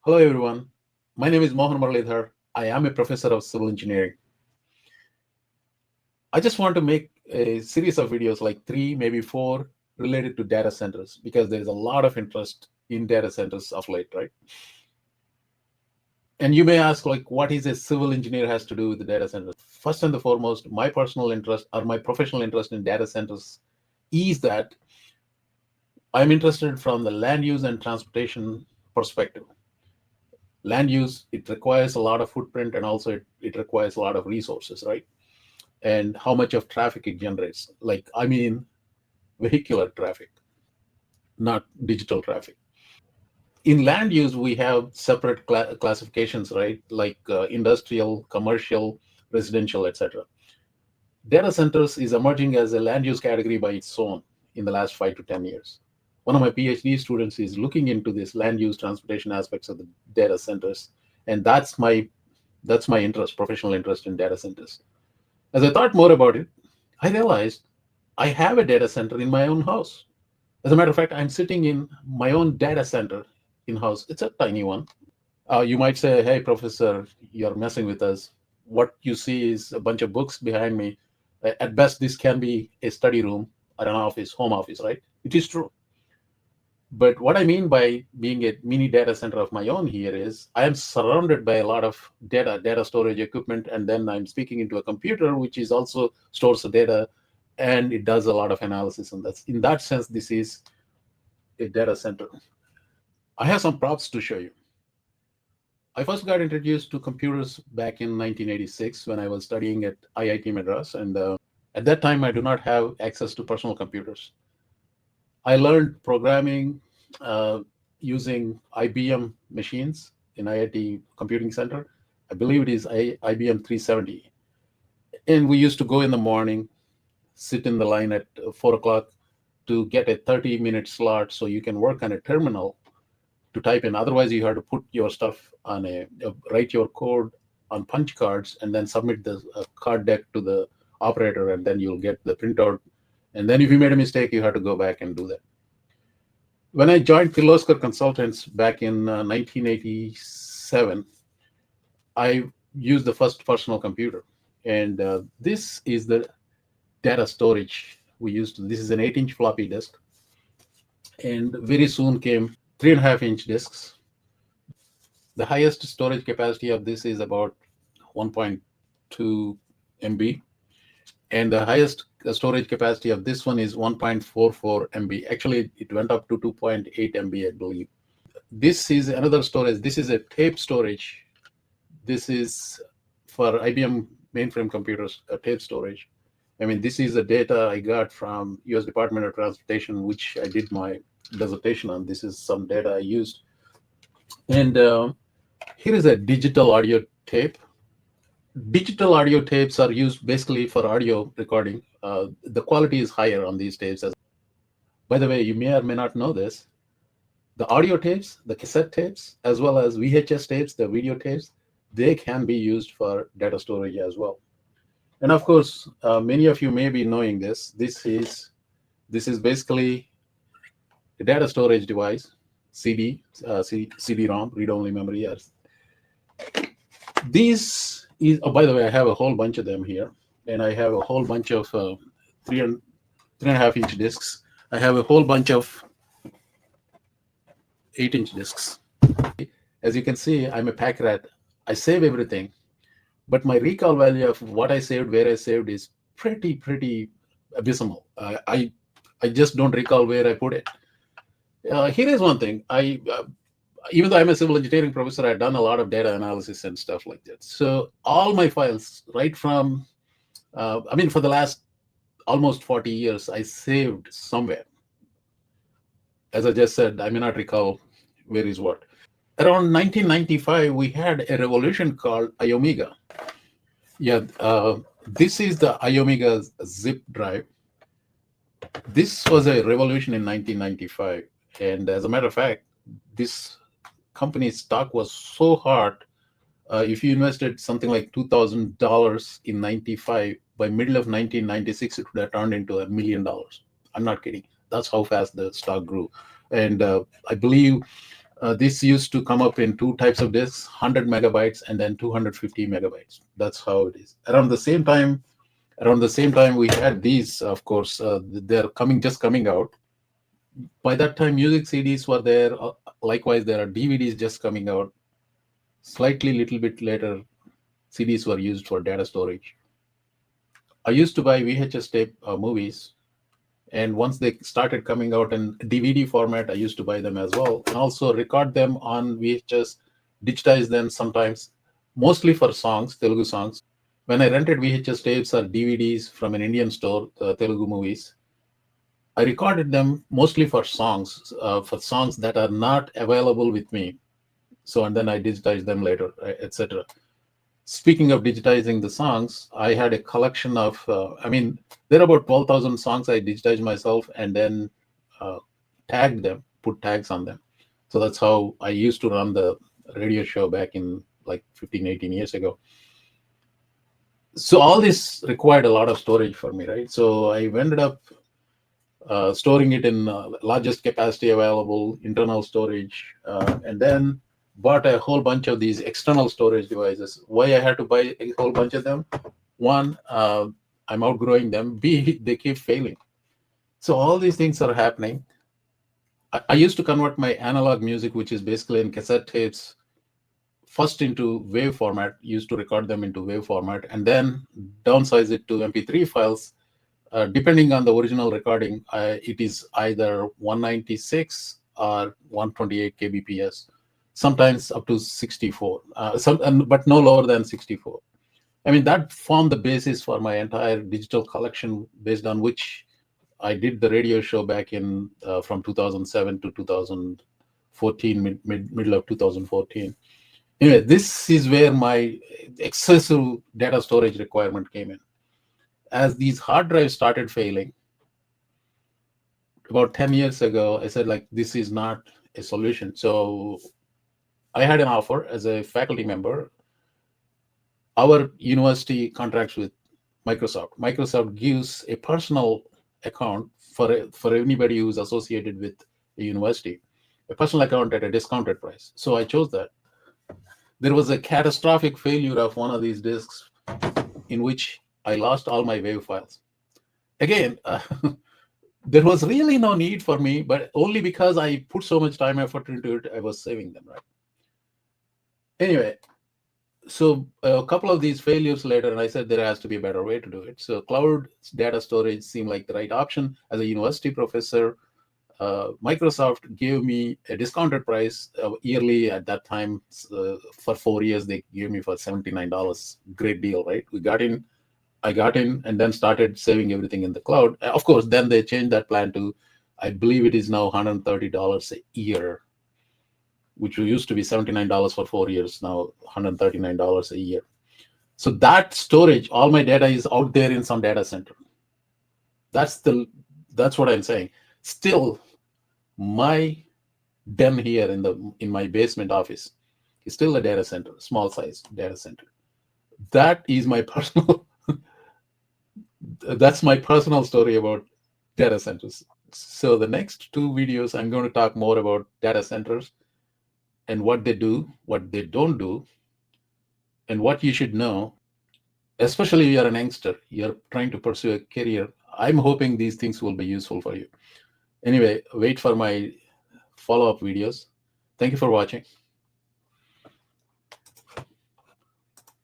Hello, everyone. My name is Mohan Muralidhar. I am a professor of civil engineering. I just want to make a series of videos, like three, maybe four, related to data centers, because there's a lot of interest in data centers of late, right? And you may ask, like, what is a civil engineer has to do with the data centers? First and the foremost, my personal interest or my professional interest in data centers is that I'm interested from the land use and transportation perspective. Land use, it requires a lot of footprint, and also it requires a lot of resources, right? And how much of traffic it generates. Like, I mean, vehicular traffic, not digital traffic. In land use, we have separate classifications, right? Like industrial, commercial, residential, etc. Data centers is emerging as a land use category by its own in the last 5 to 10 years. One of my PhD students is looking into this land use transportation aspects of the data centers, and that's my interest, professional interest in data centers. As I thought more about it, I realized I have a data center in my own house. As a matter of fact, I'm sitting in my own data center in house. It's a tiny one. You might say, "Hey, professor, you're messing with us. What you see is a bunch of books behind me. At best, this can be a study room or an office, home office, right?" It is true. But what I mean by being a mini data center of my own here is I am surrounded by a lot of data storage equipment, and then I'm speaking into a computer, which is also stores the data, and it does a lot of analysis. And that's in that sense, this is a data center. I have some props to show you. I first got introduced to computers back in 1986 when I was studying at IIT Madras, and at that time I do not have access to personal computers. I learned programming uh, using IBM machines in IIT Computing Center. I believe it is IBM 370. And we used to go in the morning, sit in the line at 4 o'clock to get a 30-minute slot so you can work on a terminal to type in. Otherwise, you had to put your stuff on write your code on punch cards and then submit the card deck to the operator, and then you'll get the printout. And then if you made a mistake, you had to go back and do that. When I joined Kirloskar Consultants back in 1987, I used the first personal computer. And this is the data storage we used. This is an 8-inch floppy disk. And very soon came 3.5-inch disks. The highest storage capacity of this is about 1.2 MB. And the highest storage capacity of this one is 1.44 MB. Actually, it went up to 2.8 MB, I believe. This is another storage. This is a tape storage. This is for IBM mainframe computers, a tape storage. I mean, this is the data I got from US Department of Transportation, which I did my dissertation on. This is some data I used. And here is a digital audio tape. Digital audio tapes are used basically for audio recording. The quality is higher on these tapes. By the way, you may or may not know this. The audio tapes, the cassette tapes, as well as VHS tapes, the video tapes, they can be used for data storage as well. And of course, many of you may be knowing this. This is basically a data storage device, CD-ROM, read-only memory. Yes. These is. Oh, by the way, I have a whole bunch of them here, and I have a whole bunch of 3.5-inch discs. I have a whole bunch of 8-inch discs. As you can see, I'm a pack rat. I save everything, but my recall value of what I saved, where I saved, is pretty abysmal. I just don't recall where I put it. Here is one thing. Even though I'm a civil engineering professor, I've done a lot of data analysis and stuff like that. So all my files, right from, for the last almost 40 years, I saved somewhere. As I just said, I may not recall where is what. Around 1995, we had a revolution called iOmega. Yeah, this is the iOmega zip drive. This was a revolution in 1995. And as a matter of fact, this company's stock was so hot. If you invested something like $2,000 in 95, by middle of 1996, it would have turned into $1 million. I'm not kidding. That's how fast the stock grew. And I believe This used to come up in two types of disks, 100 megabytes and then 250 megabytes. That's how it is. Around the same time, we had these, of course, they're just coming out. By that time, music CDs were there. Likewise, there are DVDs just coming out. Slightly, little bit later, CDs were used for data storage. I used to buy VHS tape movies, and once they started coming out in DVD format, I used to buy them as well, and also record them on VHS, digitize them sometimes, mostly for songs, Telugu songs. When I rented VHS tapes or DVDs from an Indian store, Telugu movies, I recorded them mostly for songs that are not available with me. So, and then I digitized them later, etc. Speaking of digitizing the songs, I had a collection of, there are about 12,000 songs I digitized myself and then uh, tagged them, put tags on them. So that's how I used to run the radio show back in like 15, 18 years ago. So all this required a lot of storage for me, right? So I ended up storing it in largest capacity available internal storage, and then bought a whole bunch of these external storage devices. Why I had to buy a whole bunch of them? One, I'm outgrowing them. B, they keep failing. So all these things are happening. I used to convert my analog music, which is basically in cassette tapes, first into wave format, used to record them into wave format, and then downsize it to MP3 files. Depending on the original recording, it is either 196 or 128 kbps, sometimes up to 64, but no lower than 64. I mean, that formed the basis for my entire digital collection, based on which I did the radio show back in from 2007 to 2014, middle of 2014. Anyway, this is where my excessive data storage requirement came in. As these hard drives started failing, about 10 years ago, I said, like, this is not a solution. So I had an offer as a faculty member. Our university contracts with Microsoft. Microsoft gives a personal account for anybody who's associated with a university, a personal account at a discounted price. So I chose that. There was a catastrophic failure of one of these disks in which I lost all my WAV files. Again, there was really no need for me, but only because I put so much time, effort into it, I was saving them, right? Anyway, so a couple of these failures later, and I said there has to be a better way to do it. So cloud data storage seemed like the right option. As a university professor, Microsoft gave me a discounted price yearly at that time. For 4 years, they gave me for $79. Great deal, right? I got in and then started saving everything in the cloud. Of course, then they changed that plan to, I believe it is now $130 a year, which used to be $79 for 4 years, now $139 a year. So that storage, all my data is out there in some data center. That's what I'm saying. Still, my den here in my basement office is still a data center, small size data center. That is my personal that's my personal story about data centers. So the next two videos, I'm going to talk more about data centers and what they do, what they don't do, and what you should know, especially if you're an youngster, you're trying to pursue a career. I'm hoping these things will be useful for you. Anyway, wait for my follow-up videos. Thank you for watching.